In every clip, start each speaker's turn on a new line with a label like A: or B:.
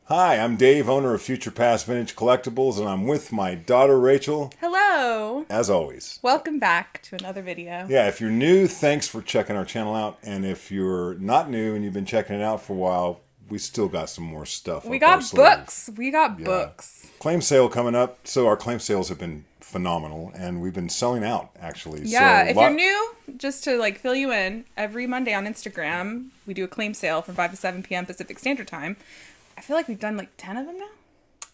A: Hi, I'm Dave, owner of Future Past Vintage Collectibles, and I'm with my daughter Rachel.
B: Hello!
A: As always.
B: Welcome back to another video.
A: Yeah, if you're new, thanks for checking our channel out. And if you're not new and you've been checking it out for a while, we still got some more stuff.
B: We got books. We got books.
A: Claim sale coming up. So our claim sales have been phenomenal, and we've been selling out, actually.
B: Yeah,
A: so
B: if you're new, just to fill you in, every Monday on Instagram, we do a claim sale from 5 to 7 p.m. Pacific Standard Time. I feel like we've done 10 of them now.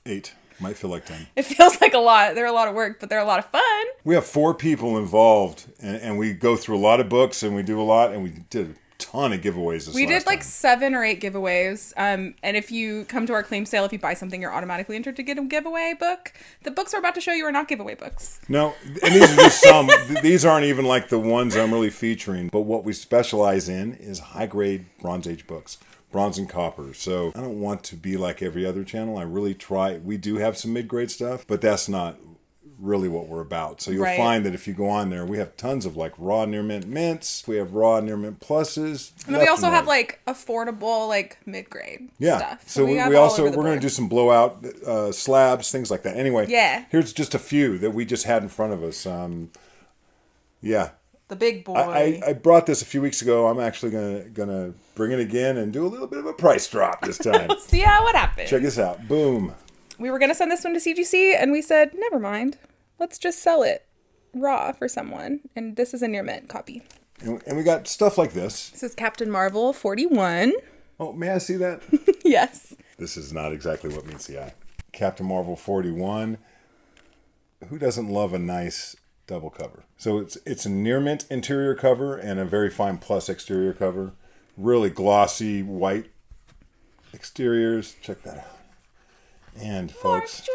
A: 8. Might feel like 10.
B: It feels like a lot. They're a lot of work, but they're a lot of fun.
A: We have 4 people involved, and we go through a lot of books, and we do a lot, and we did a ton of giveaways this
B: We did
A: time.
B: 7 or 8 giveaways. And if you come to our claim sale, if you buy something, you're automatically entered to get a giveaway book. The books we're about to show you are not giveaway books.
A: No, and these are just some. These aren't even like the ones I'm really featuring, but what we specialize in is high-grade Bronze Age books. Bronze and copper. So I don't want to be like every other channel. I really try. We do have some mid-grade stuff, but that's not really what we're about. So you'll find that if you go on there, we have tons of raw near mint mints. We have raw near mint pluses.
B: And then we also have affordable mid-grade stuff.
A: So we're going to do some blowout slabs, things like that. Anyway, here's just a few that we just had in front of us.
B: The big boy.
A: I brought this a few weeks ago. I'm actually gonna bring it again and do a little bit of a price drop this time.
B: See what happens.
A: Check this out. Boom.
B: We were gonna send this one to CGC, and we said, never mind. Let's just sell it raw for someone. And this is a near mint copy.
A: And we got stuff like this.
B: This is Captain Marvel 41.
A: Oh, may I see that?
B: Yes.
A: This is not exactly what meets the eye. Captain Marvel 41. Who doesn't love a nice double cover? So it's a near mint interior cover and a very fine plus exterior cover. Really glossy white exteriors. Check that out. And folks,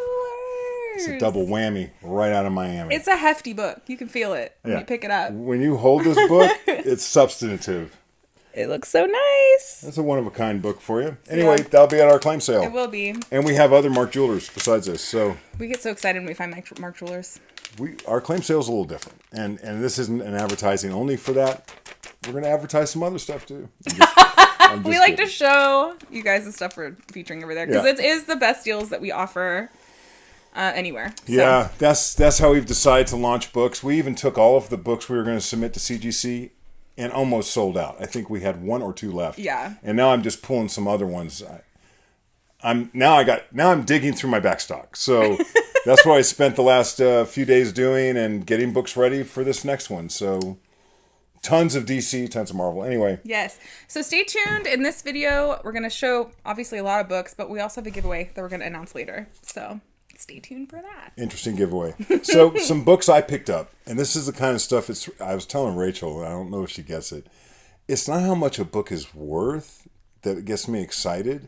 A: it's a double whammy right out of Miami.
B: It's a hefty book. You can feel it when you pick it up.
A: When you hold this book, it's substantive.
B: It looks so nice.
A: That's a one-of-a-kind book for you. Anyway, that'll be at our claim sale.
B: It will be.
A: And we have other Mark Jewelers besides this. So
B: we get so excited when we find Mark Jewelers.
A: Our claim sale is a little different. And this isn't an advertising only for that. We're going to advertise some other stuff too.
B: We like to show you guys the stuff we're featuring over there. Because it is the best deals that we offer anywhere. So.
A: Yeah, that's how we've decided to launch books. We even took all of the books we were going to submit to CGC and almost sold out. I think we had 1 or 2 left.
B: Yeah.
A: And now I'm just pulling some other ones. I'm digging through my back stock. So that's what I spent the last few days doing and getting books ready for this next one. So tons of DC, tons of Marvel. Anyway.
B: Yes. So stay tuned. In this video, we're going to show obviously a lot of books, but we also have a giveaway that we're going to announce later. So stay tuned for that.
A: Interesting giveaway. So some books I picked up, and this is the kind of stuff I was telling Rachel, and I don't know if she gets it. It's not how much a book is worth that gets me excited.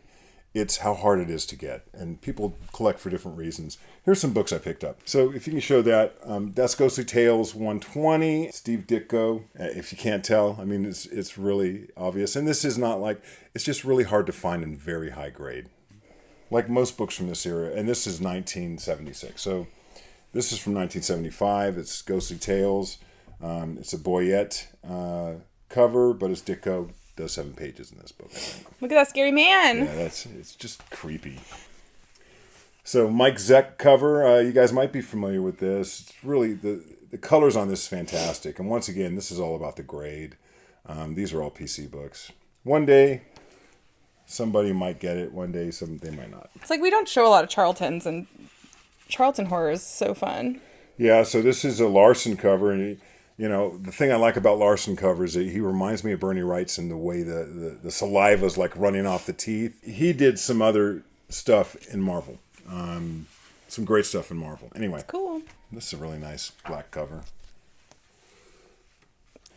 A: It's how hard it is to get. And people collect for different reasons. Here's some books I picked up. So if you can show that, that's Ghostly Tales 120, Steve Ditko. If you can't tell, I mean, it's really obvious. And this is not it's just really hard to find in very high grade. Like most books from this era, and this is 1976. So this is from 1975. It's Ghostly Tales. It's a Boyette cover, but it's Ditko. Does 7 pages in this book.
B: Look at that scary man.
A: Yeah, it's just creepy. So Mike Zeck cover. You guys might be familiar with this. It's really the colors on this is fantastic. And once again, this is all about the grade. These are all PC books. One day, somebody might get it. One day, they might not.
B: It's we don't show a lot of Charltons, and Charlton horror is so fun.
A: Yeah, so this is a Larson cover, and the thing I like about Larson covers is he reminds me of Bernie Wrightson, the way the saliva's running off the teeth. He did some other stuff in Marvel, some great stuff in Marvel. Anyway,
B: cool.
A: This is a really nice black cover.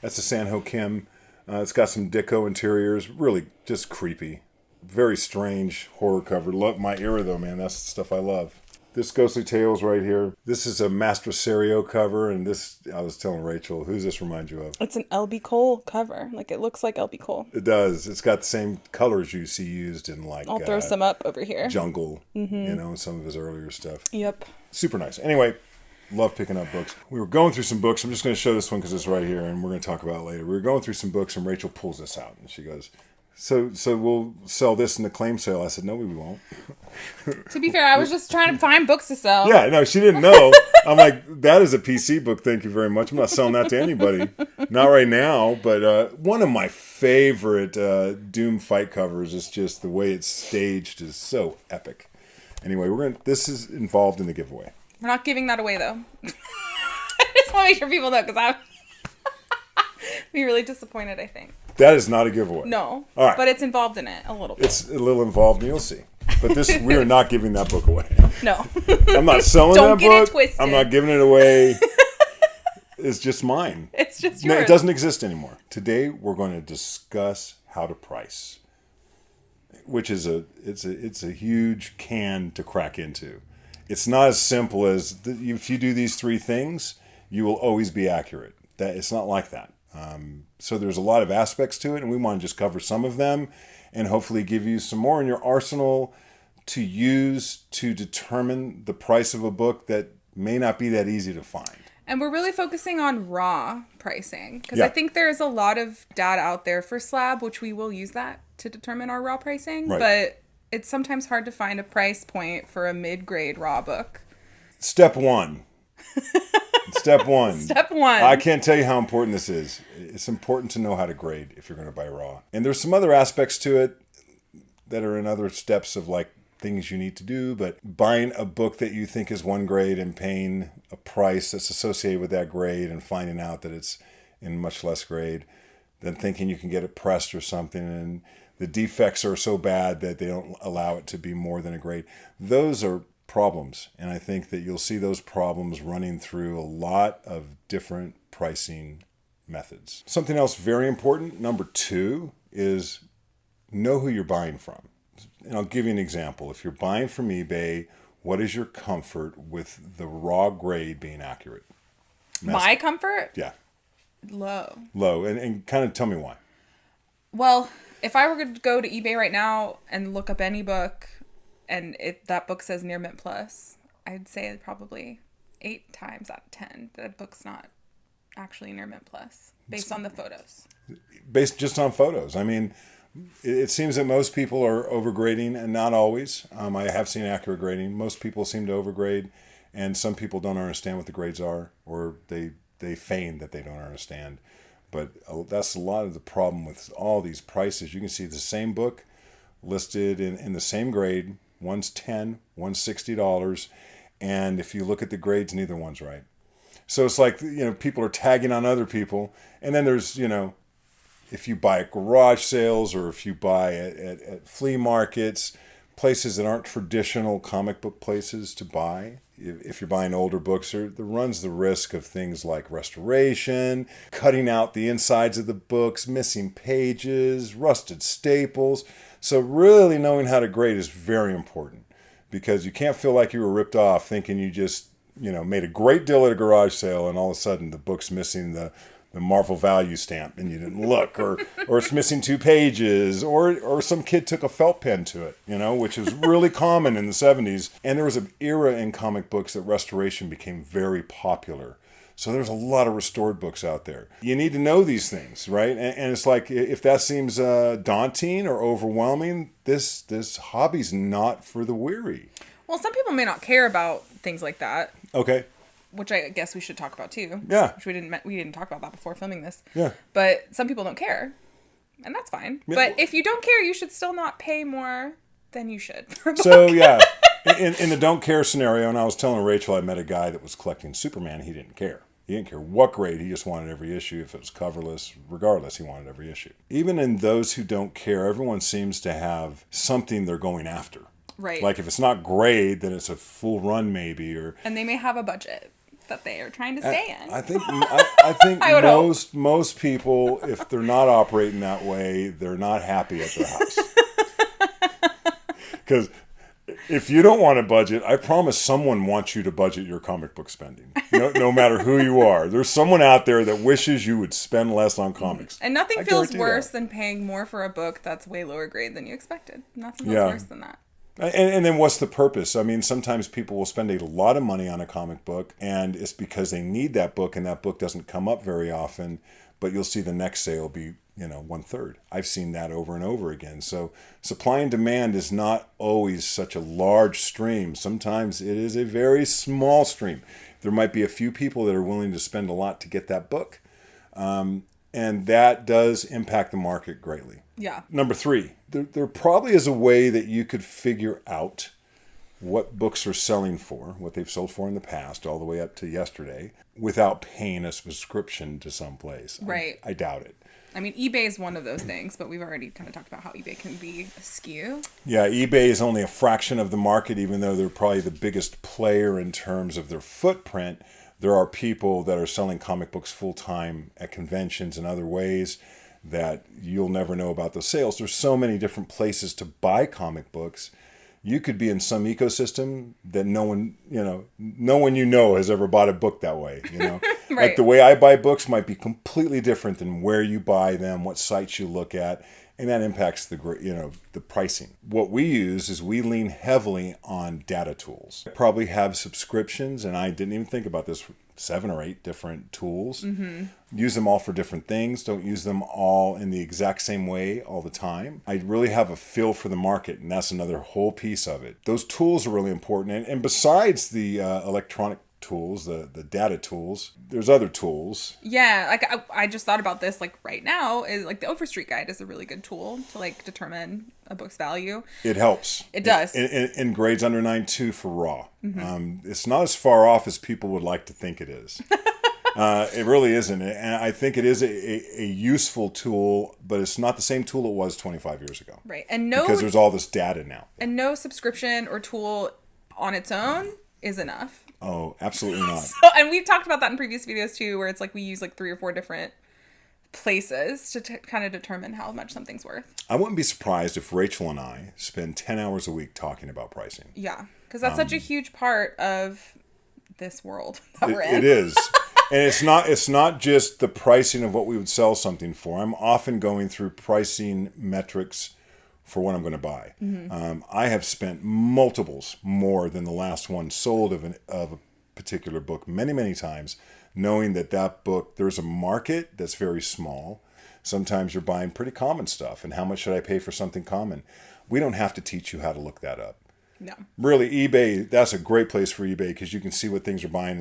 A: That's a Sanho Kim. It's got some Ditko interiors, really just creepy. Very strange horror cover. Love my era though, man. That's the stuff I love. This Ghostly Tales right here. This is a Master Serio cover, and this, I was telling Rachel, who's this remind you of?
B: It's an LB Cole cover. It looks like LB Cole.
A: It does. It's got the same colors you see used in
B: I'll throw some up over here.
A: Jungle, some of his earlier stuff.
B: Yep.
A: Super nice. Anyway, love picking up books. We were going through some books. I'm just going to show this one because it's right here, and we're going to talk about it later. We were going through some books, and Rachel pulls this out, and she goes, So we'll sell this in the claim sale. I said, no, we won't.
B: To be fair, I was just trying to find books to sell.
A: Yeah, no, she didn't know. I'm like, that is a PC book. Thank you very much. I'm not selling that to anybody. Not right now. But one of my favorite Doom fight covers is just the way it's staged is so epic. Anyway, this is involved in the giveaway.
B: We're not giving that away, though. I just want to make sure people know, because I'd be really disappointed, I think.
A: That is not a giveaway.
B: No.
A: All right.
B: But it's involved in it a little bit.
A: It's a little involved, and you'll see. But we are not giving that book away.
B: No.
A: I'm not selling
B: Don't
A: that
B: get
A: book.
B: it twisted.
A: I'm not giving it away. It's just mine.
B: It's just
A: No,
B: yours.
A: it doesn't exist anymore. Today we're going to discuss how to price, which is it's a huge can to crack into. It's not as simple as if you do these 3 things, you will always be accurate. That it's not like that. So there's a lot of aspects to it, and we want to just cover some of them and hopefully give you some more in your arsenal to use to determine the price of a book that may not be that easy to find.
B: And we're really focusing on raw pricing, because
A: Yeah.
B: I think there's a lot of data out there for slab, which we will use that to determine our raw pricing.
A: Right.
B: But it's sometimes hard to find a price point for a mid-grade raw book.
A: Step 1. Step 1.
B: Step 1.
A: I can't tell you how important this is. It's important to know how to grade if you're going to buy raw. And there's some other aspects to it that are in other steps of like things you need to do, but buying a book that you think is one grade and paying a price that's associated with that grade and finding out that it's in much less grade, then thinking you can get it pressed or something and the defects are so bad that they don't allow it to be more than a grade. Those are problems, and I think that you'll see those problems running through a lot of different pricing methods. Something else very important, number 2, is know who you're buying from. And I'll give you an example. If you're buying from eBay, what is your comfort with the raw grade being accurate?
B: My comfort?
A: Yeah.
B: Low.
A: And kind of tell me why.
B: Well, if I were to go to eBay right now and look up any book, and if that book says near mint plus, I'd say probably 8 times out of 10 that book's not actually near mint plus, based on the photos.
A: Based just on photos. I mean, it seems that most people are overgrading, and not always. I have seen accurate grading. Most people seem to overgrade, and some people don't understand what the grades are, or they feign that they don't understand. But that's a lot of the problem with all these prices. You can see the same book listed in the same grade. One's $10, one's $60, and if you look at the grades, neither one's right. So it's like, people are tagging on other people, and then there's, if you buy at garage sales or if you buy at flea markets, places that aren't traditional comic book places to buy, if you're buying older books, there runs the risk of things like restoration, cutting out the insides of the books, missing pages, rusted staples. So really knowing how to grade is very important, because you can't feel like you were ripped off thinking you just, made a great deal at a garage sale and all of a sudden the book's missing the Marvel value stamp and you didn't look, or it's missing 2 pages, or some kid took a felt pen to it, which is really common in the 70s. And there was an era in comic books that restoration became very popular. So there's a lot of restored books out there. You need to know these things, right? And it's like, if that seems daunting or overwhelming, this hobby's not for the weary.
B: Well, some people may not care about things like that.
A: Okay.
B: Which I guess we should talk about too.
A: Yeah.
B: Which we didn't talk about that before filming this.
A: Yeah.
B: But some people don't care, and that's fine.
A: Yeah.
B: But if you don't care, you should still not pay more than you should for a book.
A: So yeah, in the don't care scenario, and I was telling Rachel I met a guy that was collecting Superman. He didn't care. He didn't care what grade. He just wanted every issue. If it was coverless, regardless, he wanted every issue. Even in those who don't care, everyone seems to have something they're going after.
B: Right.
A: Like if it's not grade, then it's a full run maybe, and
B: they may have a budget that they are trying to stay in.
A: I think
B: I would
A: most people, if they're not operating that way, they're not happy at their house. Because if you don't want to budget, I promise someone wants you to budget your comic book spending. No matter who you are. There's someone out there that wishes you would spend less on comics.
B: And nothing feels worse than paying more for a book that's way lower grade than you expected. Nothing feels worse than that.
A: And then what's the purpose? I mean, sometimes people will spend a lot of money on a comic book, and it's because they need that book, and that book doesn't come up very often, but you'll see the next sale be one third. I've seen that over and over again. So supply and demand is not always such a large stream. Sometimes it is a very small stream. There might be a few people that are willing to spend a lot to get that book. And that does impact the market greatly.
B: Yeah.
A: Number 3, there probably is a way that you could figure out what books are selling for, what they've sold for in the past, all the way up to yesterday, without paying a subscription to some place.
B: Right.
A: I doubt it.
B: I mean, eBay is one of those things, but we've already kind of talked about how eBay can be askew.
A: Yeah, eBay is only a fraction of the market, even though they're probably the biggest player in terms of their footprint. There are people that are selling comic books full-time at conventions and other ways that you'll never know about those sales. There's so many different places to buy comic books. You could be in some ecosystem that no one has ever bought a book that way.
B: Right.
A: Like the way I buy books might be completely different than where you buy them, what sites you look at, and that impacts the pricing. What we use is we lean heavily on data tools. I probably have subscriptions, and I didn't even think about this, 7 or 8 different tools. Mm-hmm. Use them all for different things. Don't use them all in the exact same way all the time. I really have a feel for the market, and that's another whole piece of it. Those tools are really important. And besides the electronic tools, the data tools, there's other tools.
B: Yeah, like I just thought about this, like right now, is like the Overstreet Guide is a really good tool to like determine a book's value.
A: It helps.
B: It does.
A: In grades under 9.2 for raw. Mm-hmm. It's not as far off as people would like to think it is. It really isn't. And I think it is a useful tool, but it's not the same tool it was 25 years ago.
B: Right. And
A: because there's all this data now.
B: And no subscription or tool on its own is enough.
A: Oh, absolutely not.
B: And we've talked about that in previous videos too, where it's like we use like 3 or 4 different places to kind of determine how much something's worth.
A: I wouldn't be surprised if Rachel and I spend 10 hours a week talking about pricing.
B: Yeah, because that's such a huge part of this world that we're in.
A: It is. And it's not just the pricing of what we would sell something for. I'm often going through pricing metrics for what I'm going to buy. Mm-hmm. I have spent multiples more than the last one sold of a particular book many, many times, knowing that book, there's a market that's very small. Sometimes you're buying pretty common stuff. And how much should I pay for something common? We don't have to teach you how to look that up.
B: No.
A: Really, eBay, that's a great place for eBay because you can see what things are buying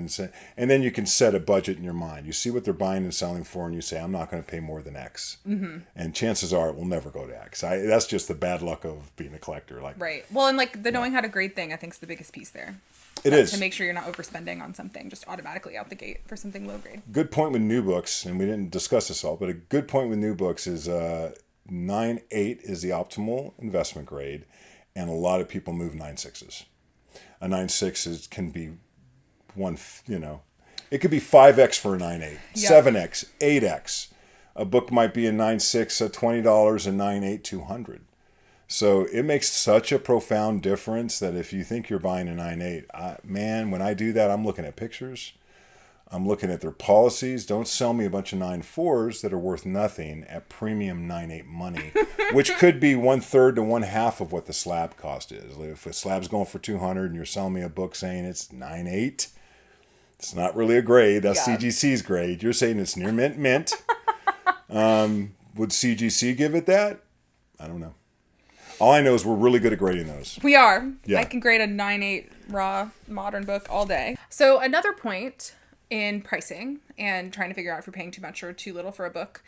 A: and then you can set a budget in your mind. You see what they're buying and selling for and you say, I'm not going to pay more than X. Mm-hmm. And chances are it will never go to X. That's just the bad luck of being a collector.
B: Right. Well, and like the knowing how to grade thing, I think is the biggest piece there.
A: It is.
B: To make sure you're not overspending on something just automatically out the gate for something low grade.
A: Good point with new books, and we didn't discuss this all, but a good point with new books is 9.8 is the optimal investment grade, and a lot of people move 9.6s. A 9.6 can be it could be 5x for a 9.8, 7x, 8x. A book might be a 9.6 at $20 and 9.8 $200. So it makes such a profound difference that if you think you're buying a 9.8, man, when I do that, I'm looking at pictures. I'm looking at their policies. Don't sell me a bunch of 9.4s that are worth nothing at premium 9.8 money, which could be 1/3 to 1/2 of what the slab cost is. If a slab's going for $200 and you're selling me a book saying it's 9.8, it's not really a grade. That's CGC's grade. You're saying it's near mint. Would CGC give it that? I don't know. All I know is we're really good at grading those.
B: We are.
A: Yeah.
B: I can grade a 9.8 raw modern book all day. So another point in pricing and trying to figure out if you're paying too much or too little for a book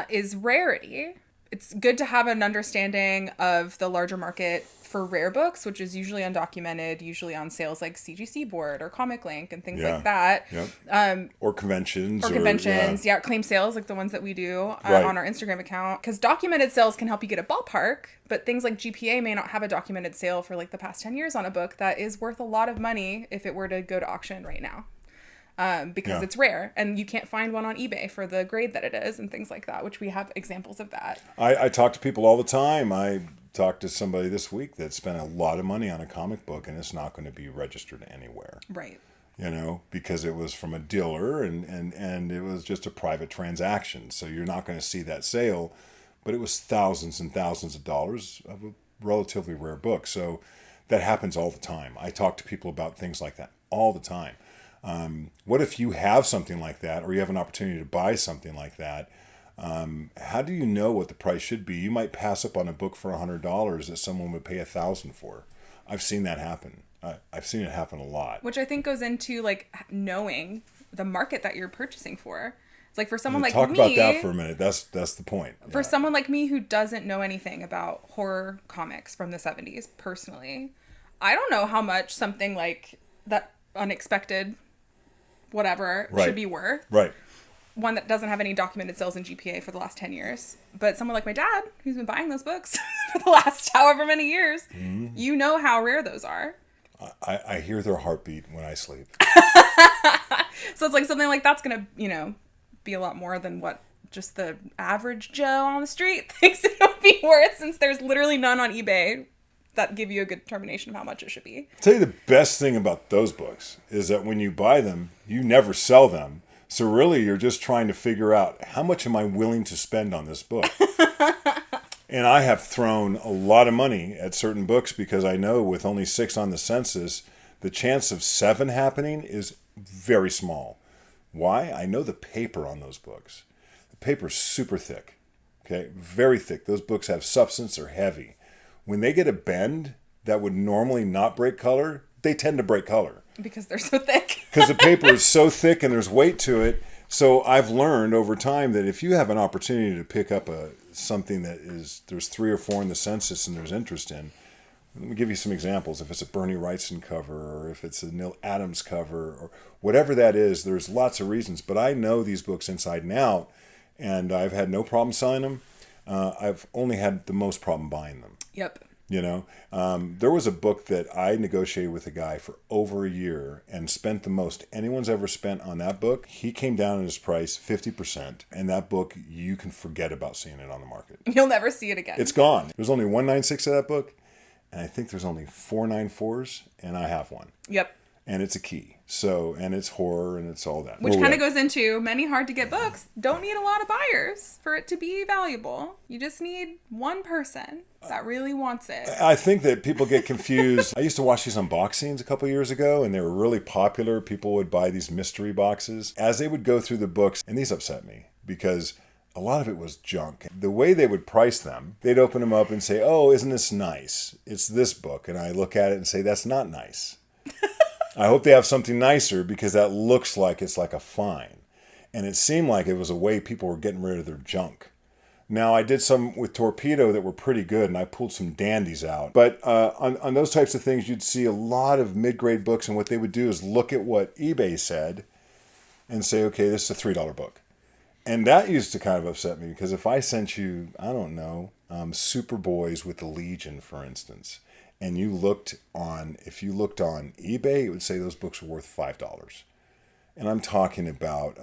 B: is rarity. It's good to have an understanding of the larger market for rare books, which is usually undocumented, usually on sales like CGC Board or Comic Link and things like that.
A: Yep. Or conventions.
B: Claim sales like the ones that we do on our Instagram account. Because documented sales can help you get a ballpark, but things like GPA may not have a documented sale for like the past 10 years on a book that is worth a lot of money if it were to go to auction right now. Because it's rare and you can't find one on eBay for the grade that it is and things like that, which we have examples of that.
A: I talk to people all the time. I talked to somebody this week that spent a lot of money on a comic book and it's not going to be registered anywhere.
B: Right.
A: Because it was from a dealer and it was just a private transaction. So you're not going to see that sale, but it was thousands and thousands of dollars of a relatively rare book. So that happens all the time. I talk to people about things like that all the time. What if you have something like that or you have an opportunity to buy something like that? How do you know what the price should be? You might pass up on a book for $100 that someone would pay $1,000 for. I've seen that happen. I've seen it happen a lot.
B: Which I think goes into like knowing the market that you're purchasing for. It's like for someone like
A: Talk
B: me.
A: about that for a minute. That's the point.
B: For someone like me who doesn't know anything about horror comics from the 70s, personally, I don't know how much something like that unexpected whatever should be worth.
A: Right.
B: One that doesn't have any documented sales in GPA for the last 10 years. But someone like my dad, who's been buying those books for the last however many years, you know how rare those are.
A: I hear their heartbeat when I sleep.
B: So it's like something like that's going to, be a lot more than what just the average Joe on the street thinks it would be worth, since there's literally none on eBay that give you a good determination of how much it should be.
A: I'll tell you the best thing about those books is that when you buy them, you never sell them. So really, you're just trying to figure out, how much am I willing to spend on this book? And I have thrown a lot of money at certain books because I know with only 6 on the census, the chance of 7 happening is very small. Why? I know the paper on those books. The paper's super thick. Okay? Very thick. Those books have substance, they're heavy. When they get a bend that would normally not break color, they tend to break color. Because
B: they're so thick.
A: Because the paper is so thick and there's weight to it. So I've learned over time that if you have an opportunity to pick up something that there's 3 or 4 in the census and there's interest in, let me give you some examples. If it's a Bernie Wrightson cover, or if it's a Neil Adams cover, or whatever that is, there's lots of reasons. But I know these books inside and out, and I've had no problem selling them. I've only had the most problem buying them.
B: Yep.
A: There was a book that I negotiated with a guy for over a year and spent the most anyone's ever spent on that book. He came down in his price 50%, and that book, you can forget about seeing it on the market.
B: You'll never see it again.
A: It's gone. There's only 196 of that book. And I think there's only 494s, and I have one.
B: Yep.
A: And it's a key. So, and it's horror, and it's all that.
B: Which kind of goes into many hard-to-get books don't need a lot of buyers for it to be valuable. You just need one person that really wants it.
A: I think that people get confused. I used to watch these unboxings a couple years ago, and they were really popular. People would buy these mystery boxes. As they would go through the books, and these upset me, because a lot of it was junk. The way they would price them, they'd open them up and say, "Oh, isn't this nice? It's this book." And I look at it and say, "That's not nice." I hope they have something nicer, because that looks like it's like a fine. And it seemed like it was a way people were getting rid of their junk. Now, I did some with Torpedo that were pretty good, and I pulled some dandies out. But on those types of things, you'd see a lot of mid-grade books, and what they would do is look at what eBay said and say, okay, this is a $3 book. And that used to kind of upset me, because if I sent you, I don't know, Superboys with the Legion, for instance, and if you looked on eBay, it would say those books are worth $5. And I'm talking about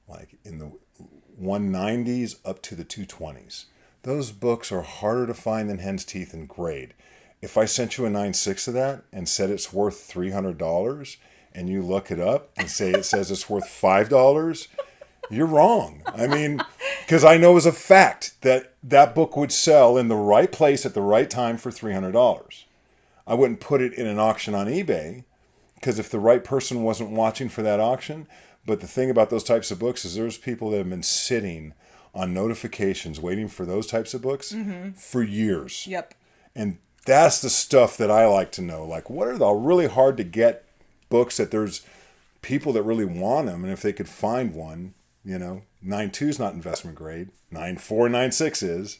A: like in the 190s up to the 220s. Those books are harder to find than hen's teeth in grade. If I sent you a 9.6 of that and said it's worth $300, and you look it up and say it says it's worth $5, you're wrong. I mean, because I know as a fact that that book would sell in the right place at the right time for $300. I wouldn't put it in an auction on eBay, because if the right person wasn't watching for that auction. But the thing about those types of books is there's people that have been sitting on notifications waiting for those types of books for years.
B: Yep.
A: And that's the stuff that I like to know. Like, what are the really hard to get books that there's people that really want them, and if they could find one, 9.2 is not investment grade. 9.4, 9.6 is.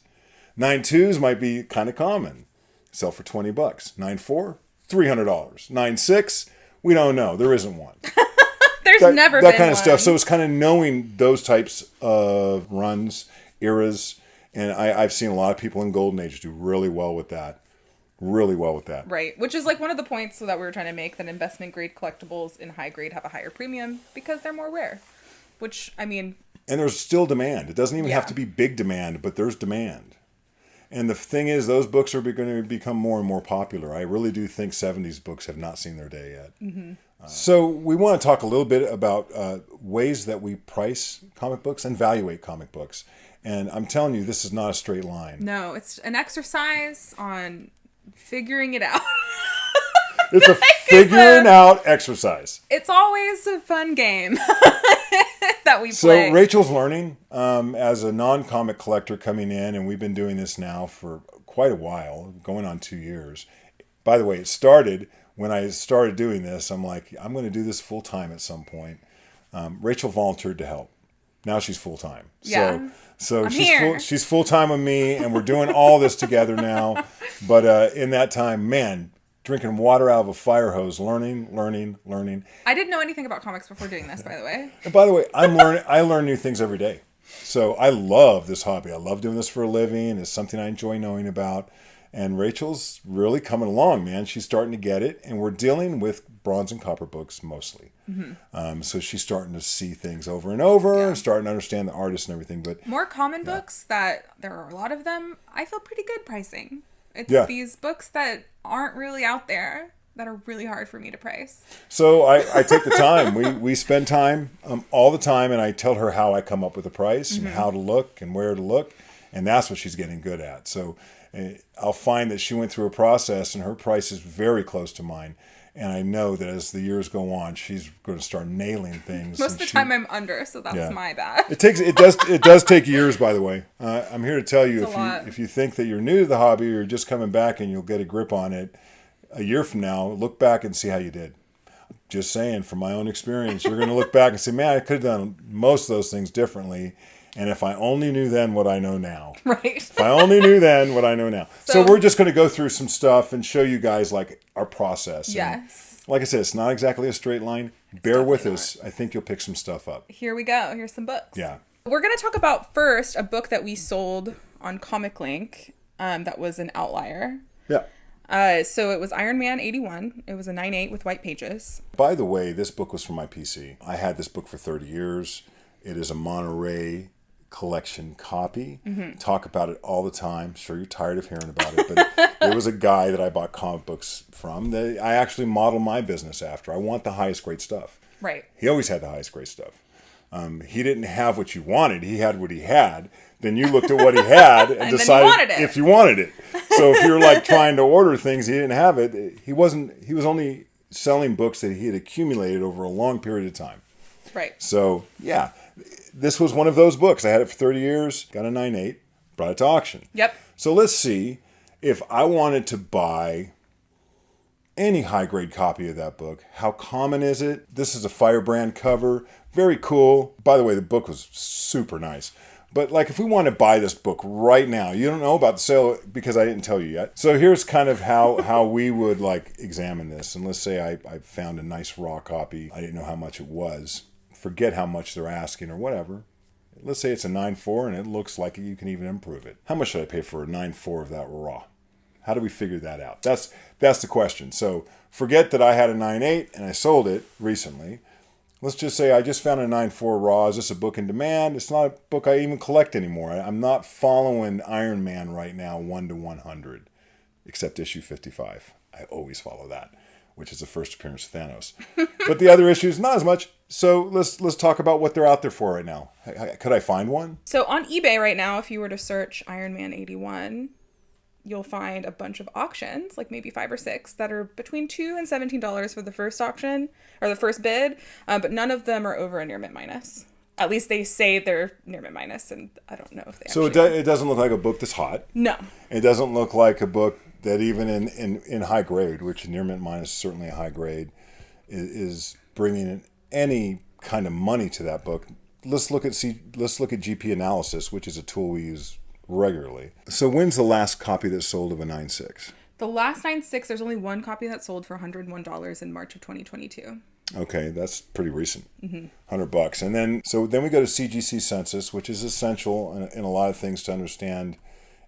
A: 9.2s might be kind of common. Sell for $20. 9.4, $300. 9.6, we don't know. There isn't one.
B: There's never been
A: that kind of
B: one.
A: stuff. So it's kind of knowing those types of runs, eras, and I've seen a lot of people in Golden Age do really well with that. Really well with that.
B: Right. Which is like one of the points that we were trying to make, that investment grade collectibles in high grade have a higher premium because they're more rare. Which, I mean...
A: And there's still demand. It doesn't even have to be big demand, but there's demand. And the thing is, those books are going to become more and more popular. I really do think 70s books have not seen their day yet. Mm-hmm. So we want to talk a little bit about ways that we price comic books and evaluate comic books. And I'm telling you, this is not a straight line.
B: No, it's an exercise on figuring it out.
A: It's a figuring out exercise.
B: It's always a fun game. that we play.
A: So Rachel's learning as a non-comic collector coming in, and we've been doing this now for quite a while, going on 2 years. By the way, it started when I started doing this. I'm like, I'm going to do this full time at some point. Rachel volunteered to help. Now she's full time.
B: Yeah.
A: So she's full time with me, and we're doing all this together now. But in that time, man, drinking water out of a fire hose, learning.
B: I didn't know anything about comics before doing this, by the way.
A: And by the way, I learn new things every day. So I love this hobby. I love doing this for a living. It's something I enjoy knowing about. And Rachel's really coming along, man. She's starting to get it. And we're dealing with bronze and copper books mostly. Mm-hmm. So she's starting to see things over and over, starting to understand the artist and everything. But
B: more common books that there are a lot of them, I feel pretty good pricing. It's these books that aren't really out there that are really hard for me to price.
A: So I take the time. We spend time all the time, and I tell her how I come up with a price and how to look and where to look. And that's what she's getting good at. So I'll find that she went through a process, and her price is very close to mine. And I know that as the years go on, she's going to start nailing things.
B: Most of the time I'm under, so that's my bad.
A: It does take years, by the way. I'm here to tell you, if you think that you're new to the hobby or you're just coming back and you'll get a grip on it, a year from now, look back and see how you did. Just saying, from my own experience, you're going to look back and say, man, I could have done most of those things differently. And if I only knew then what I know now.
B: Right.
A: If I only knew then what I know now. So we're just going to go through some stuff and show you guys like our process.
B: Yes.
A: And like I said, it's not exactly a straight line. Bear with us. I think you'll pick some stuff up.
B: Here we go. Here's some books.
A: Yeah.
B: We're going to talk about first a book that we sold on Comic Link that was an outlier.
A: Yeah.
B: So it was Iron Man 81. It was a 9.8 with white pages.
A: By the way, this book was for my PC. I had this book for 30 years. It is a Monterey collection copy. Talk about it all the time. Sure, you're tired of hearing about it, but it was a guy that I bought comic books from that I actually modeled my business after. I want the highest grade stuff.
B: Right.
A: He always had the highest grade stuff. He didn't have what you wanted. He had what he had. Then you looked at what he had and decided if you wanted it. So if you're like trying to order things, he didn't have it. He was only selling books that he had accumulated over a long period of time.
B: Right.
A: So yeah, this was one of those books. I had it for 30 years, got a 9.8, brought it to auction.
B: Yep.
A: So let's see if I wanted to buy any high-grade copy of that book. How common is it? This is a Firebrand cover. Very cool. By the way, the book was super nice. But like if we want to buy this book right now, you don't know about the sale because I didn't tell you yet. So here's kind of how we would like examine this. And let's say I found a nice raw copy. I didn't know how much it was. Forget how much they're asking or whatever. Let's say it's a 9.4 and it looks like you can even improve it. How much should I pay for a 9.4 of that raw? How do we figure that out? That's the question. So forget that I had a 9.8 and I sold it recently. Let's just say I just found a 9.4 raw. Is this a book in demand? It's not a book I even collect anymore. I'm not following Iron Man right now 1 to 100, except issue 55. I always follow that, which is the first appearance of Thanos. But the other issues, not as much. So let's talk about what they're out there for right now. Could I find one?
B: So on eBay right now, if you were to search Iron Man 81, you'll find a bunch of auctions, like maybe 5 or 6, that are between $2 and $17 for the first auction, or the first bid, but none of them are over a near mint minus. At least they say they're near mint minus, and I don't know if they
A: So
B: actually
A: it doesn't look like a book that's hot.
B: No.
A: It doesn't look like a book that even in high grade, which near mint minus is certainly a high grade, is bringing in any kind of money to that book. Let's look at GP analysis, which is a tool we use regularly. So when's the last copy that sold of a 9.6?
B: The last 9.6, there's only one copy that sold for $101 in March of 2022.
A: Okay, that's pretty recent. $100. And then we go to CGC census, which is essential in a lot of things to understand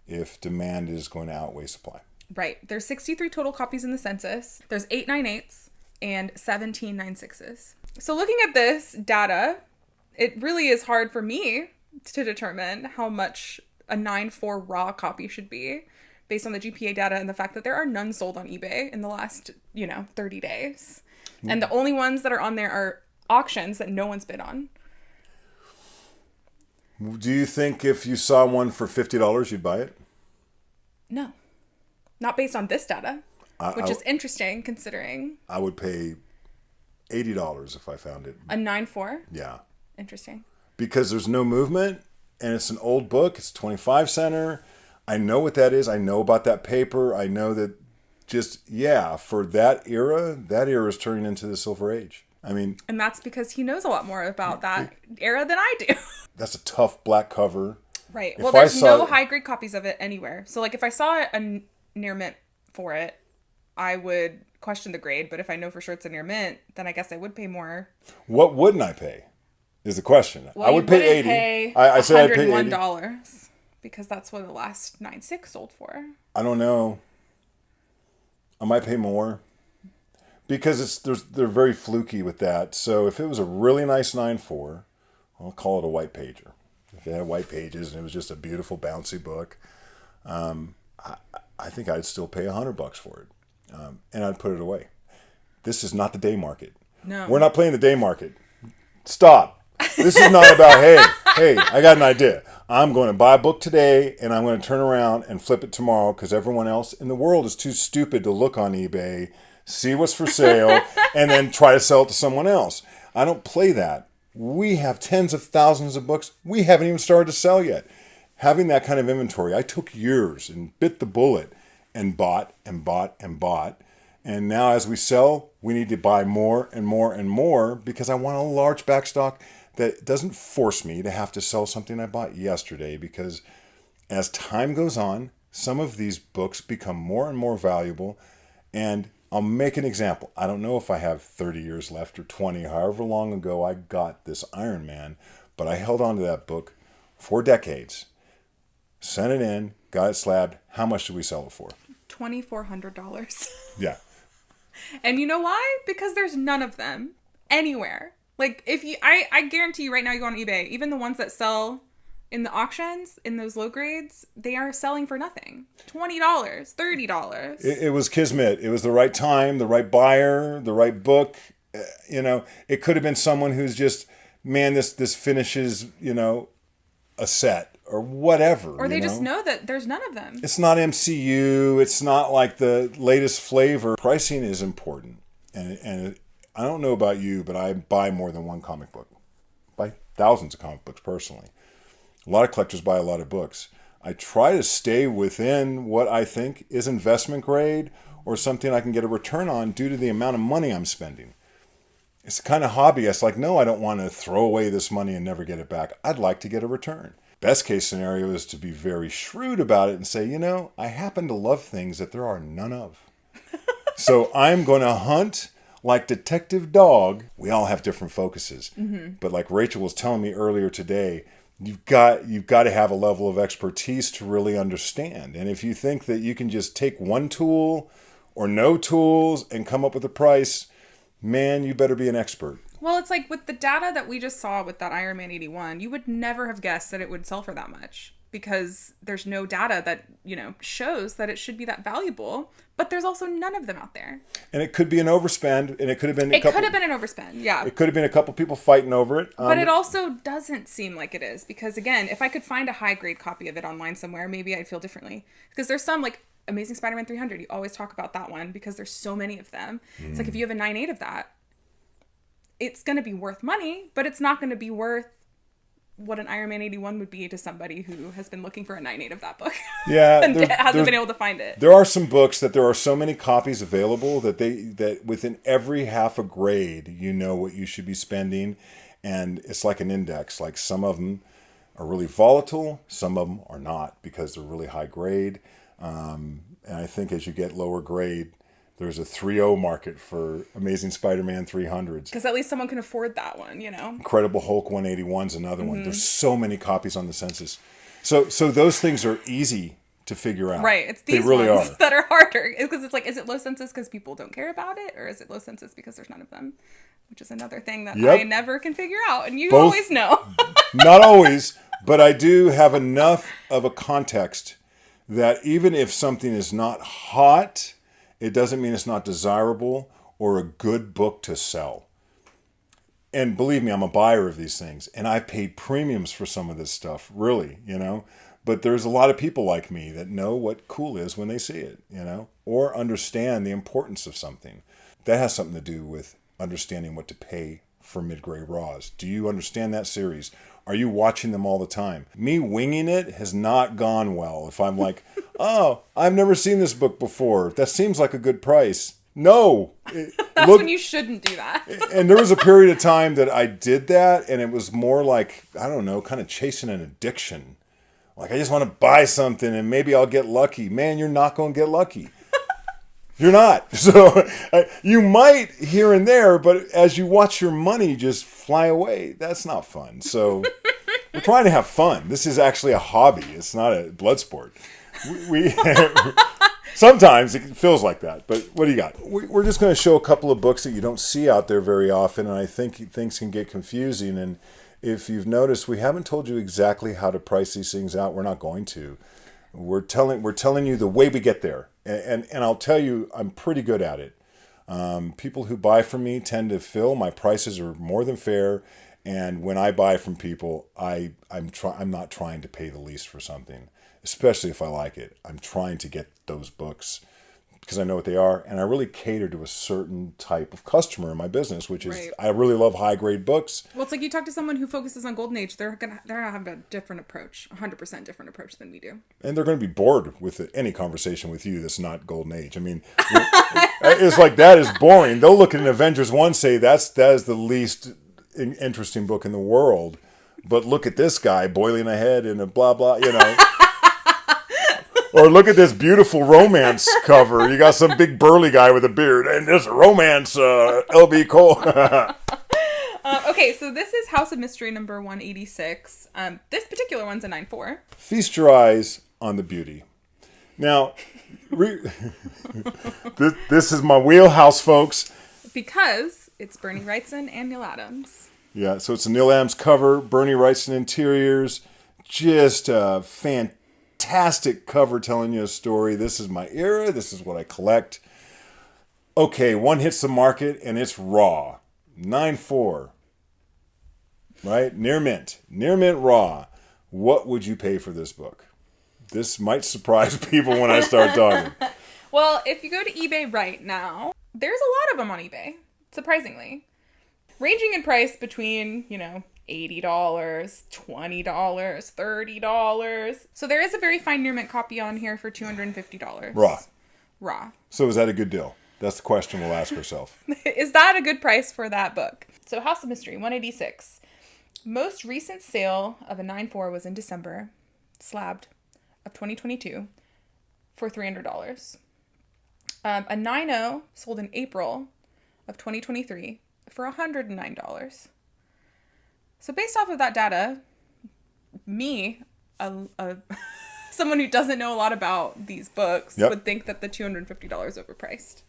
A: if demand is going to outweigh supply.
B: Right. There's 63 total copies in the census. There's 8 9.8s and 17 9.6s. So looking at this data, it really is hard for me to determine how much a 9.4 raw copy should be based on the GPA data and the fact that there are none sold on eBay in the last, 30 days. And the only ones that are on there are auctions that no one's bid on.
A: Do you think if you saw one for $50, you'd buy it?
B: No. Not based on this data, which is interesting considering.
A: I would pay $80 if I found it.
B: A 9.4?
A: Yeah.
B: Interesting.
A: because there's no movement and it's an old book. It's 25 center. I know what that is. I know about that paper. I know that for that era is turning into the Silver Age. I mean,
B: And that's because he knows a lot more about that era than I do.
A: that's a tough black cover.
B: Right.
A: If
B: Well,
A: I
B: there's
A: saw
B: no
A: it-
B: high grade copies of it anywhere. So, like, if I saw a near mint for it, I would question the grade. But if I know for sure it's a near mint, then I guess I would pay more.
A: What wouldn't I pay? Is the question.
B: Well,
A: I would pay 80.
B: Pay
A: I said I'd pay 80.
B: $101 because that's what the last 9.6 sold for.
A: I don't know. I might pay more because they're very fluky with that. So if it was a really nice 9.4, I'll call it a white pager. If it had white pages and it was just a beautiful bouncy book, I think I'd still pay $100 for it, and I'd put it away. This is not the day market.
B: No,
A: We're not playing the day market. Stop. This is not about hey, I got an idea. I'm going to buy a book today and I'm going to turn around and flip it tomorrow because everyone else in the world is too stupid to look on eBay, see what's for sale, and then try to sell it to someone else. I don't play that. We have tens of thousands of books we haven't even started to sell yet. Having that kind of inventory, I took years and bit the bullet and bought and bought and bought. And now as we sell, we need to buy more and more and more because I want a large backstock that doesn't force me to have to sell something I bought yesterday, because as time goes on, some of these books become more and more valuable. And I'll make an example. I don't know if I have 30 years left or 20, however long ago I got this Iron Man, but I held on to that book for decades, sent it in, got it slabbed. How much did we sell it for?
B: $2,400.
A: Yeah.
B: And you know why? Because there's none of them anywhere. Like, if you, I guarantee you right now, you go on eBay, even the ones that sell in the auctions, in those low grades, they are selling for nothing. $20, $30.
A: It was kismet. It was the right time, the right buyer, the right book. It could have been someone who's just, man, this finishes, a set or whatever.
B: Or they just know that there's none of them.
A: It's not MCU. It's not like the latest flavor. Pricing is important. And I don't know about you, but I buy more than one comic book. I buy thousands of comic books personally. A lot of collectors buy a lot of books. I try to stay within what I think is investment grade or something I can get a return on due to the amount of money I'm spending. It's kind of hobbyist. Like, no, I don't want to throw away this money and never get it back. I'd like to get a return. Best case scenario is to be very shrewd about it and say, I happen to love things that there are none of. So I'm going to hunt like Detective Dog. We all have different focuses. Mm-hmm. But like Rachel was telling me earlier today, you've got to have a level of expertise to really understand. And if you think that you can just take one tool or no tools and come up with a price, man, you better be an expert.
B: Well, it's like with the data that we just saw with that Iron Man 81, you would never have guessed that it would sell for that much because there's no data that, shows that it should be that valuable, but there's also none of them out there.
A: And it could be an overspend, and it could have been
B: It could have been an overspend, yeah.
A: It could have been a couple people fighting over it.
B: But it also doesn't seem like it is because, again, if I could find a high-grade copy of it online somewhere, maybe I'd feel differently. Because there's some, like, Amazing Spider-Man 300, you always talk about that one because there's so many of them. It's like if you have a 9.8 of that, it's going to be worth money, but it's not going to be worth what an Iron Man 81 would be to somebody who has been looking for a 9.8 of that book.
A: Yeah.
B: and hasn't been able to find it.
A: There are some books that there are so many copies available that within every half a grade, you know what you should be spending. And it's like an index. Like some of them are really volatile. Some of them are not because they're really high grade. And I think as you get lower grade, there's a 3.0 market for Amazing Spider-Man 300s.
B: Because at least someone can afford that one,
A: Incredible Hulk 181's another one. There's so many copies on the census. So those things are easy to figure out.
B: Right. It's these ones that are harder. Because it's like, is it low census because people don't care about it? Or is it low census because there's none of them? Which is another thing that I never can figure out. And you always know.
A: Not always. But I do have enough of a context that even if something is not hot, it doesn't mean it's not desirable or a good book to sell. And believe me, I'm a buyer of these things. And I've paid premiums for some of this stuff, really, But there's a lot of people like me that know what cool is when they see it, or understand the importance of something. That has something to do with understanding what to pay for mid-grade raws? Do you understand that series? Are you watching them all the time? Me winging it has not gone well. If I'm like, oh, I've never seen this book before. That seems like a good price. No.
B: That's when you shouldn't do that.
A: And there was a period of time that I did that, and it was more like, I don't know, kind of chasing an addiction. Like, I just want to buy something, and maybe I'll get lucky. Man, you're not going to get lucky. You're not. So you might here and there, but as you watch your money just fly away, that's not fun. So we're trying to have fun. This is actually a hobby. It's not a blood sport. We sometimes it feels like that, but what do you got? We're just going to show a couple of books that you don't see out there very often, and I think things can get confusing. And if you've noticed, we haven't told you exactly how to price these things out. We're not going to. We're telling you the way we get there. And I'll tell you, I'm pretty good at it. People who buy from me tend to feel my prices are more than fair. And when I buy from people, I'm not trying to pay the least for something, especially if I like it. I'm trying to get those books because I know what they are. And I really cater to a certain type of customer in my business, which is right. I really love high grade books.
B: Well, it's like you talk to someone who focuses on Golden Age, they're gonna have a different approach, 100% different approach than we do.
A: And they're going to be bored with any conversation with you that's not Golden Age. I mean, it's like that is boring. They'll look at an Avengers 1 say that is the least interesting book in the world. But look at this guy boiling a head in a blah blah, you know. Or look at this beautiful romance cover. You got some big burly guy with a beard. And this romance, L.B. Cole.
B: Okay, so this is House of Mystery number 186. This particular one's a 9.4.
A: Feast your eyes on the beauty. Now, this is my wheelhouse, folks.
B: Because it's Bernie Wrightson and Neil Adams.
A: Yeah, so it's a Neil Adams cover, Bernie Wrightson interiors. Just a fantastic cover telling you a story. This is my era. This is what I collect. Okay, one hits the market and it's raw. 9.4. Right? Near mint raw. What would you pay for this book? This might surprise people when I start talking.
B: Well, if you go to eBay right now, there's a lot of them on eBay, surprisingly. Ranging in price between, $80, $20, $30. So there is a very fine near mint copy on here for $250. Raw.
A: So is that a good deal? That's the question we'll ask ourselves.
B: Is that a good price for that book? So House of Mystery, 186. Most recent sale of a 9.4 was in December, slabbed, of 2022 for $300. A 9.0 sold in April of 2023 for $109. So based off of that data, me, someone who doesn't know a lot about these books, would think that the $250 overpriced.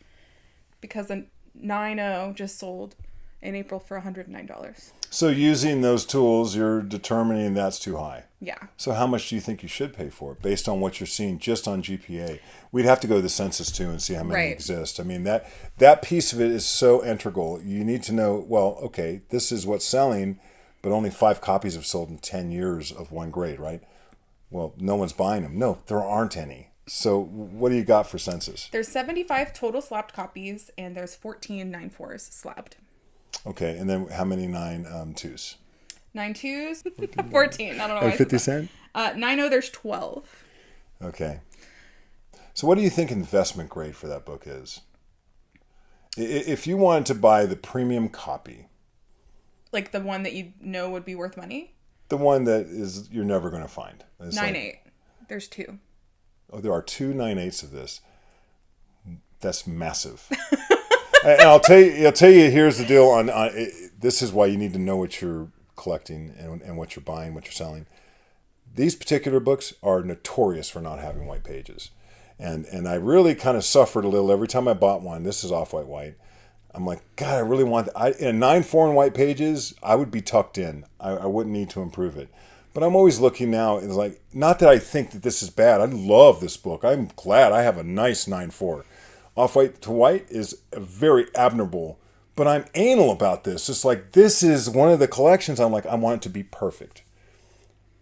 B: Because a 9.0 just sold in April for $109.
A: So using those tools, you're determining that's too high.
B: Yeah.
A: So how much do you think you should pay for it based on what you're seeing just on GPA? We'd have to go to the census too and see how many exist. I mean, that piece of it is so integral. You need to know, well, okay, this is what's selling, but only 5 copies have sold in 10 years of one grade, right? Well, no one's buying them. No, there aren't any. So what do you got for census?
B: There's 75 total slabbed copies, and there's 14 9.4s slabbed.
A: Okay, and then how many 9.2s?
B: 9.2s? 14. I don't know why.
A: 50 cent?
B: 9.0, there's 12.
A: Okay. So what do you think investment grade for that book is? If you wanted to buy the premium copy.
B: Like the one that you know would be worth money?
A: The one that is you're never going to find.
B: 9.8. There's 2.
A: Oh, there are 2 9.8s of this. That's massive. And I'll tell you. Here's the deal. On this is why you need to know what you're collecting and what you're buying, what you're selling. These particular books are notorious for not having white pages, and I really kind of suffered a little every time I bought one. This is off-white. I'm like, God, I really want. In a 9.4 and white pages, I would be tucked in. I wouldn't need to improve it. But I'm always looking now. It's like, not that I think that this is bad. I love this book. I'm glad I have a nice 9.4. Off-white to white is very admirable, but I'm anal about this. It's like, this is one of the collections I'm like, I want it to be perfect.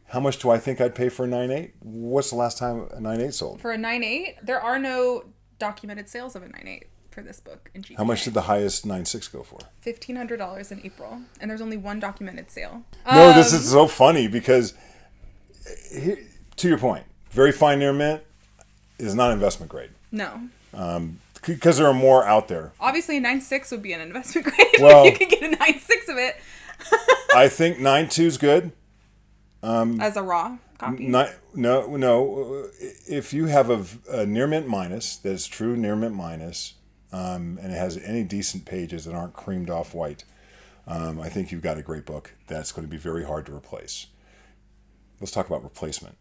A: How much do I think I'd pay for a 9.8? What's the last time a 9.8 sold?
B: For a 9.8, there are no documented sales of a 9.8 for this book in GPA.
A: How much did the highest 9.6 go for?
B: $1,500 in April, and there's only one documented sale.
A: No, this is so funny because, to your point, very fine near mint is not investment grade.
B: No.
A: Because there are more out there.
B: Obviously, a 9.6 would be an investment grade
A: Well,
B: if you could get a 9.6 of it.
A: I think 9.2 is good.
B: As a raw copy?
A: No. If you have a near mint minus, that's true near mint minus, and it has any decent pages that aren't creamed off white, I think you've got a great book that's going to be very hard to replace. Let's talk about replacement.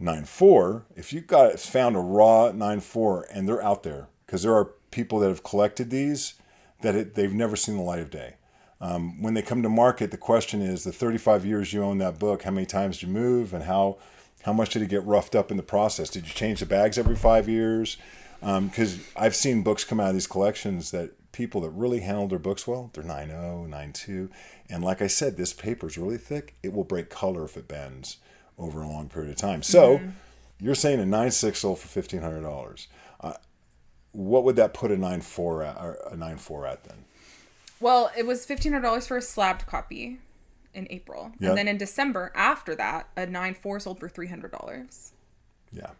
A: 9.4, if you found a raw 9.4 and they're out there, because there are people that have collected these that they've never seen the light of day. When they come to market, the question is, the 35 years you own that book, how many times did you move, and how much did it get roughed up in the process? Did you change the bags every 5 years? Because I've seen books come out of these collections that people that really handled their books well, they're 9.0, 9.2. And like I said, this paper's really thick. It will break color if it bends over a long period of time. So you're saying a 9.6 sold for $1,500. What would that put a 9.4 at, or a 9.4 at then?
B: Well, it was $1,500 for a slabbed copy in April.
A: Yep.
B: And then in December, after that, a 9.4 sold for $300.
A: Yeah.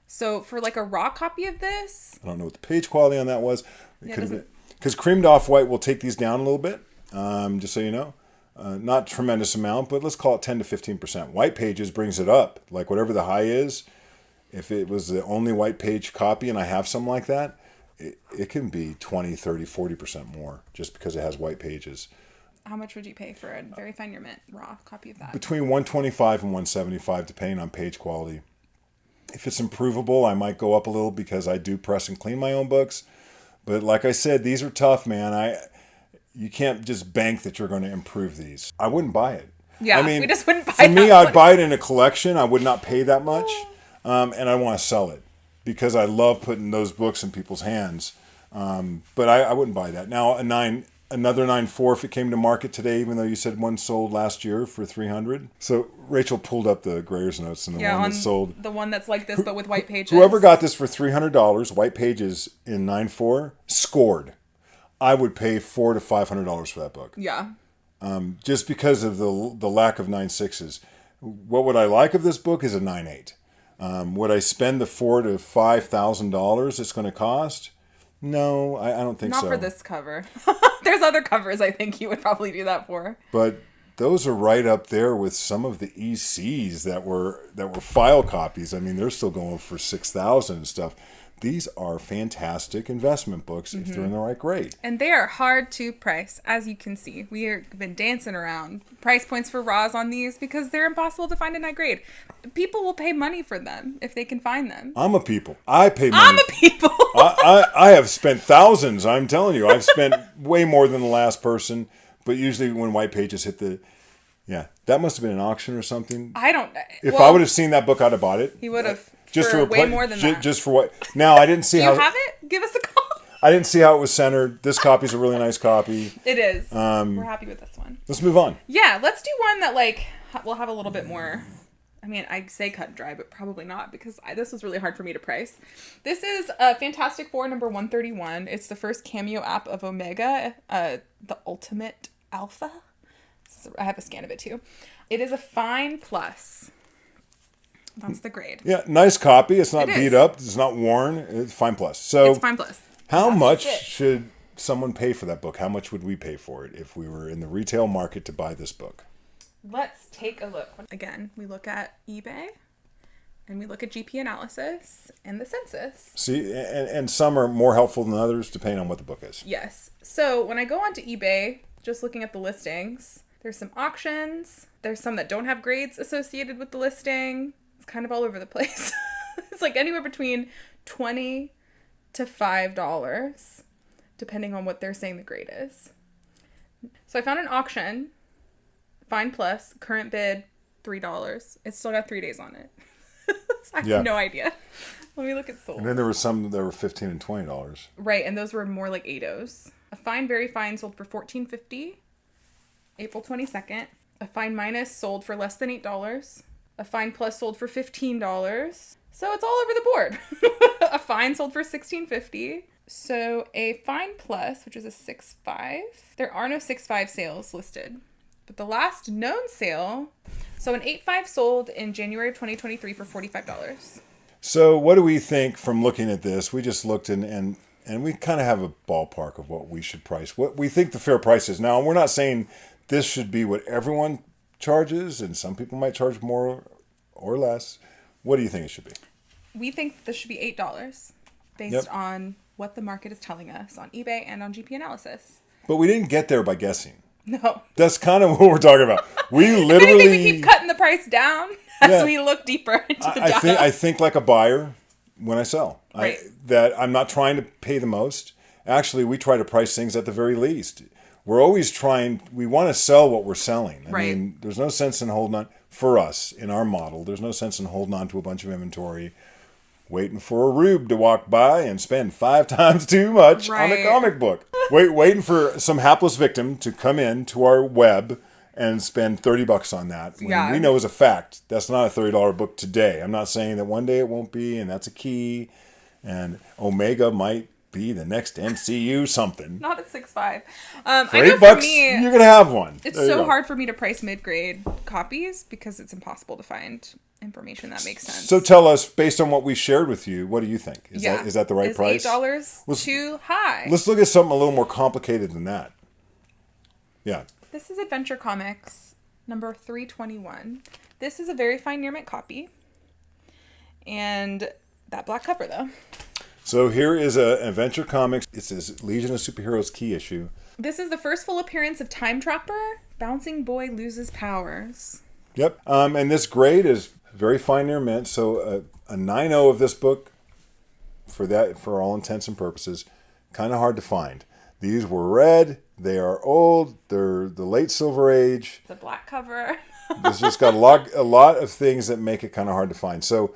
B: So for like a raw copy of this...
A: I don't know what the page quality on that was. Because creamed off white will take these down a little bit, just so you know. Not tremendous amount, but let's call it 10 to 15%. White pages brings it up. Like whatever the high is, if it was the only white page copy and I have some like that, it can be 20, 30, 40% more just because it has white pages.
B: How much would you pay for a very fine near mint raw copy of that?
A: Between $125 and $175, depending on page quality. If it's improvable, I might go up a little because I do press and clean my own books. But like I said, these are tough, man. You can't just bank that you're going to improve these. I wouldn't buy it.
B: Yeah,
A: I mean,
B: we just wouldn't buy
A: it. For me,
B: that
A: I'd buy it in a collection. I would not pay that much. And I want to sell it because I love putting those books in people's hands. But I wouldn't buy that. Now, another 9.4 if it came to market today, even though you said one sold last year for $300. So Rachel pulled up the Grayer's notes and the one that sold.
B: The one that's like this, but with white pages.
A: Whoever got this for $300, white pages in 9.4, scored. I would pay $400 to $500 for that book.
B: Yeah.
A: Just because of the lack of 9.6s. What would I like of this book is a 9.8. Would I spend the $4,000 to $5,000 it's going to cost? No, I don't think so.
B: Not for this cover. There's other covers I think you would probably do that for.
A: But those are right up there with some of the ECs that were file copies. I mean, they're still going for $6,000 and stuff. These are fantastic investment books if they're in the right grade.
B: And they are hard to price, as you can see. We have been dancing around price points for raws on these because they're impossible to find in that grade. People will pay money for them if they can find them.
A: I'm a people. I pay money.
B: I'm a people.
A: I have spent thousands. I'm telling you, I've spent way more than the last person. But usually when white pages hit that must have been an auction or something. If I would have seen that book, I'd have bought it.
B: He would have.
A: Just
B: for way more than that.
A: Just for what? Now, I didn't see
B: Do
A: how...
B: you have it? Give us a call.
A: I didn't see how it was centered. This copy's a really nice copy.
B: It is. We're happy with this one.
A: Let's move on.
B: Yeah, let's do one that, like, will have a little bit more... I mean, I say cut and dry, but probably not, because this was really hard for me to price. This is Fantastic Four number 131. It's the first cameo app of Omega, the Ultimate Alpha. I have a scan of it, too. It is a fine plus. That's the grade.
A: Yeah, nice copy. It's not beat up. It's not worn. It's fine plus. So
B: it's fine plus.
A: How much should someone pay for that book? How much would we pay for it if we were in the retail market to buy this book?
B: Let's take a look. Again, we look at eBay and we look at GP analysis and the census.
A: See, and some are more helpful than others depending on what the book is.
B: Yes. So when I go onto eBay, just looking at the listings, there's some auctions. There's some that don't have grades associated with the listing. It's kind of all over the place. It's like anywhere between $20 to $5, depending on what they're saying the grade is. So I found an auction, fine plus, current bid, $3. It's still got 3 days on it. So I have no idea. Let me look at sold.
A: And then there were some that were $15 and $20.
B: Right, and those were more like 8.0s. A fine, very fine sold for $14.50, April 22nd. A fine minus sold for less than $8. A fine plus sold for $15. So it's all over the board. A fine sold for $16.50. So a Fine Plus, which is a 6.5. There are no 6.5 sales listed. But the last known sale, so an 8.5 sold in January of 2023 for $45.
A: So what do we think from looking at this? We just looked and we kind of have a ballpark of what we should price. What we think the fair price is. Now, we're not saying this should be what everyone charges, and some people might charge more or less. What do you think it should be?
B: We think this should be $8 based on what the market is telling us on eBay and on GP Analysis.
A: But we didn't get there by guessing.
B: No.
A: That's kind of what we're talking about. We literally...
B: If anything, we keep cutting the price down as we look deeper into the data.
A: I think like a buyer when I sell.
B: Right.
A: That I'm not trying to pay the most. Actually, we try to price things at the very least. We're always trying... We want to sell what we're selling. I mean, there's no sense in holding on... For us, in our model, there's no sense in holding on to a bunch of inventory, waiting for a rube to walk by and spend 5 times too much on a comic book. Waiting for some hapless victim to come in to our web and spend $30 on that. When we know as a fact that's not a $30 book today. I'm not saying that one day it won't be, and that's a key. And Omega might be the next MCU something.
B: Not at 6.5.
A: For $8, you're gonna have one.
B: It's so hard for me to price mid-grade copies because it's impossible to find information that makes sense.
A: So tell us, based on what we shared with you, what do you think? Is that the right price?
B: $8 too high?
A: Let's look at something a little more complicated than that. Yeah.
B: This is Adventure Comics number 321. This is a very fine near mint copy. And that black cover, though.
A: So here is a Adventure Comics. It says Legion of Superheroes key issue.
B: This is the first full appearance of Time Trapper. Bouncing boy loses powers.
A: Yep. And this grade is very fine near mint. So a 9.0 of this book, for all intents and purposes, kind of hard to find. These were red. They are old. They're the late Silver Age.
B: It's a black cover.
A: It's just got a lot of things that make it kind of hard to find. So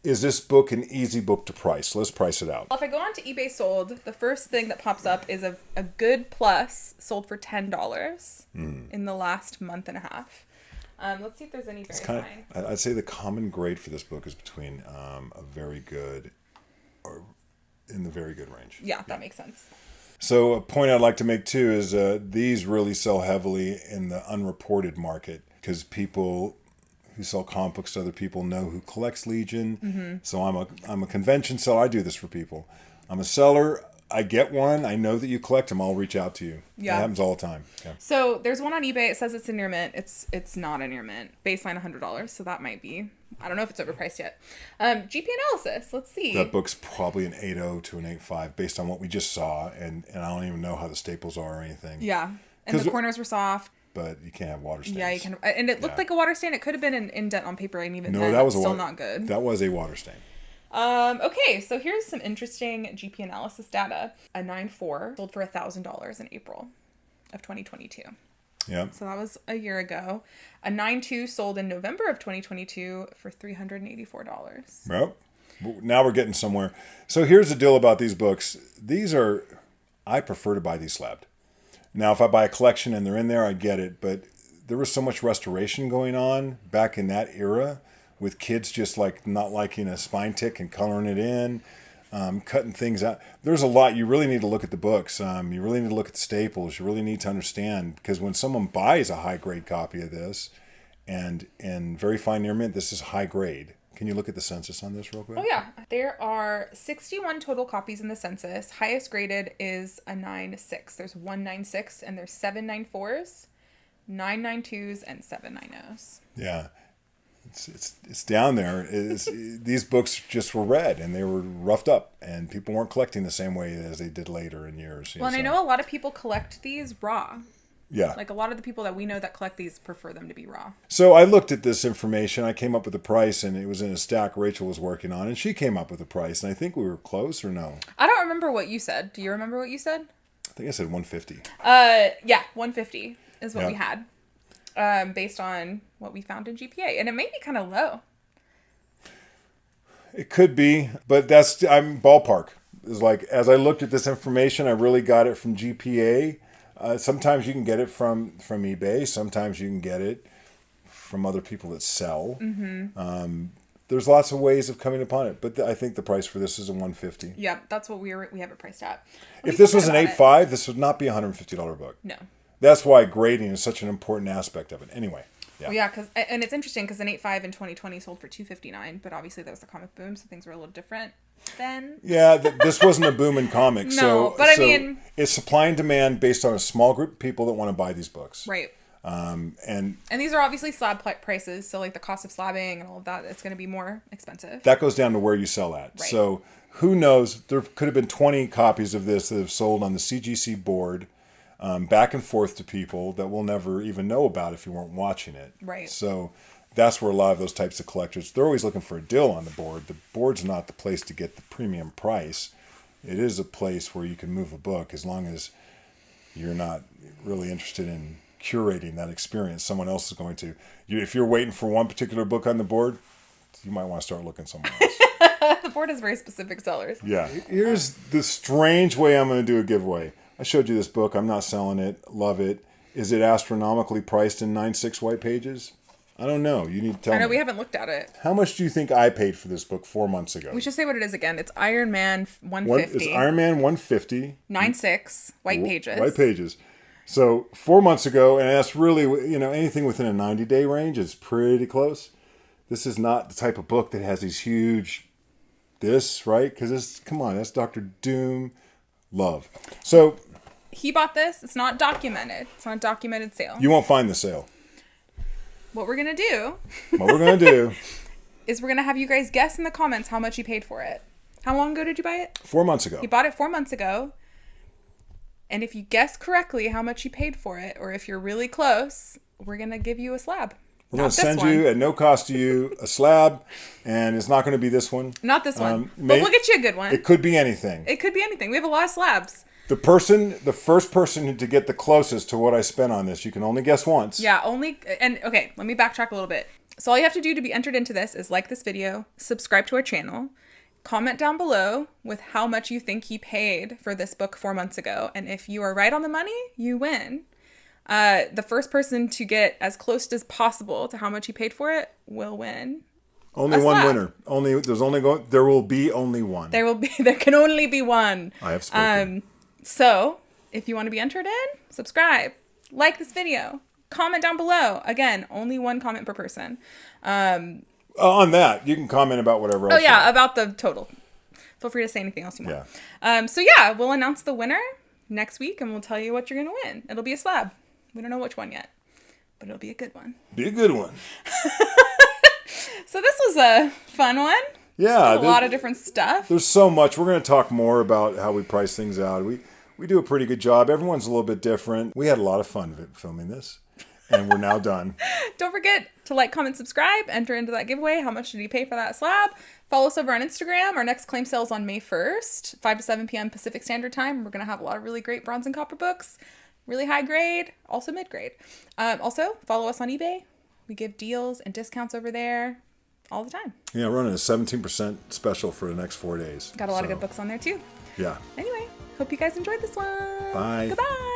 A: is this book an easy book to price? Let's price it out.
B: Well, if I go on to eBay sold, the first thing that pops up is a good plus sold for $10 in the last month and a half. Let's see if there's any very fine.
A: I'd say the common grade for this book is between a very good or in the very good range.
B: Yeah, that makes sense.
A: So a point I'd like to make too is these really sell heavily in the unreported market because people who sell comic books to other people know who collects Legion. Mm-hmm. So I'm a convention seller. I do this for people. I'm a seller. I get one. I know that you collect them. I'll reach out to you. Yeah. That happens all the time. Yeah.
B: So there's one on eBay. It says it's a near mint. It's not a near mint. Baseline $100. So that might be. I don't know if it's overpriced yet. GP Analysis. Let's see.
A: That book's probably an 8.0 to an 8.5 based on what we just saw. And I don't even know how the staples are or anything.
B: Yeah. And the corners were soft.
A: But you can't have water stains.
B: Yeah, you can. And it looked like a water stain. It could have been an indent on paper. And even
A: no,
B: then,
A: that was
B: still not good.
A: That was a water stain.
B: Okay, so here's some interesting GP Analysis data. A 9.4 sold for $1,000 in April of 2022.
A: Yeah.
B: So that was a year ago. A 9.2 sold in November of 2022 for $384.
A: Well, now we're getting somewhere. So here's the deal about these books. I prefer to buy these slabbed. Now, if I buy a collection and they're in there, I get it. But there was so much restoration going on back in that era with kids just like not liking a spine tick and coloring it in, cutting things out. There's a lot. You really need to look at the books. You really need to look at the staples. You really need to understand because when someone buys a high grade copy of this and in very fine near mint, this is high grade. Can you look at the census on this real quick?
B: Oh, yeah. There are 61 total copies in the census. Highest graded is a 9.6. There's 196 and there's 794s, 992s, and 790s.
A: Yeah. It's down there. These books just were read and they were roughed up and people weren't collecting the same way as they did later in years.
B: Well, and I know a lot of people collect these raw.
A: Yeah.
B: Like a lot of the people that we know that collect these prefer them to be raw.
A: So I looked at this information. I came up with a price and it was in a stack Rachel was working on and she came up with a price and I think we were close or no?
B: I don't remember what you said. Do you remember what you said?
A: I think I said 150.
B: Yeah, 150 is what we had. Based on what we found in GPA. And it may be kind of low.
A: It could be, but I'm ballpark. It's like, as I looked at this information, I really got it from GPA. Sometimes you can get it from eBay. Sometimes you can get it from other people that sell. Mm-hmm. there's lots of ways of coming upon it. But I think the price for this is a $150.
B: Yeah, that's what we have it priced at.
A: If this was an 8.5, this would not be a $150 book.
B: No.
A: That's why grading is such an important aspect of it. Anyway. Yeah.
B: Well, yeah, and it's interesting because an 8.5 in 2020 sold for $259, but obviously that was the comic boom, so things were a little different then.
A: Yeah, this wasn't a boom in comics.
B: No, but I mean,
A: it's supply and demand based on a small group of people that want to buy these books.
B: Right.
A: And
B: these are obviously slab prices, so like the cost of slabbing and all of that, it's going to be more expensive.
A: That goes down to where you sell at.
B: Right.
A: So who knows? There could have been 20 copies of this that have sold on the CGC board. Back and forth to people that we'll never even know about if you weren't watching it.
B: Right.
A: So that's where a lot of those types of collectors, they're always looking for a deal on the board. The board's not the place to get the premium price. It is a place where you can move a book as long as you're not really interested in curating that experience. Someone else is going to. If you're waiting for one particular book on the board, you might want to start looking somewhere else.
B: The board has very specific sellers.
A: Yeah. Here's the strange way I'm going to do a giveaway. I showed you this book. I'm not selling it. Love it. Is it astronomically priced in 9.6 white pages? I don't know. You need to tell me.
B: I know we haven't looked at it.
A: How much do you think I paid for this book 4 months ago?
B: We should say what it is again. It's Iron Man 150.
A: It's Iron Man 150.
B: 9.6 white pages.
A: White pages. So 4 months ago, and that's really, anything within a 90-day range is pretty close. This is not the type of book that has these huge, right? Because come on, that's Dr. Doom. Love. So
B: he bought this. It's not documented. It's not a documented sale.
A: You won't find the sale.
B: What we're going to do is we're going to have you guys guess in the comments how much you paid for it. How long ago did you buy it?
A: 4 months ago.
B: He bought it 4 months ago. And if you guess correctly how much you paid for it, or if you're really close, we're going to give you a slab.
A: We're going to send you, at no cost to you, a slab, and it's not going to be this one.
B: Not this one. But we'll get you a good one.
A: It could be anything.
B: It could be anything. We have a lot of slabs.
A: The first person to get the closest to what I spent on this, you can only guess once.
B: Yeah, okay, let me backtrack a little bit. So all you have to do to be entered into this is like this video, subscribe to our channel, comment down below with how much you think he paid for this book 4 months ago. And if you are right on the money, you win. The first person to get as close as possible to how much he paid for it will win.
A: Only one winner. There will be only one.
B: There can only be one.
A: I have spoken.
B: So if you want to be entered in, subscribe, like this video, comment down below. Again, only one comment per person.
A: On that, you can comment about whatever else.
B: Oh yeah, about the total. Feel free to say anything else you want.
A: Yeah.
B: So yeah, we'll announce the winner next week and we'll tell you what you're going to win. It'll be a slab. We don't know which one yet, but it'll be a good one.
A: Be a good one.
B: So this was a fun one.
A: Yeah.
B: A lot of different stuff.
A: There's so much. We're going to talk more about how we price things out. We do a pretty good job. Everyone's a little bit different. We had a lot of fun filming this, and we're now done.
B: Don't forget to like, comment, subscribe, enter into that giveaway. How much did you pay for that slab? Follow us over on Instagram. Our next claim sale is on May 1st, 5 to 7 p.m. Pacific Standard Time. We're going to have a lot of really great bronze and copper books. Really high grade, also mid grade. Also, follow us on eBay. We give deals and discounts over there all the time.
A: Yeah, running a 17% special for the next 4 days.
B: Got a lot of good books on there too.
A: Yeah.
B: Anyway, hope you guys enjoyed this one.
A: Bye.
B: Goodbye.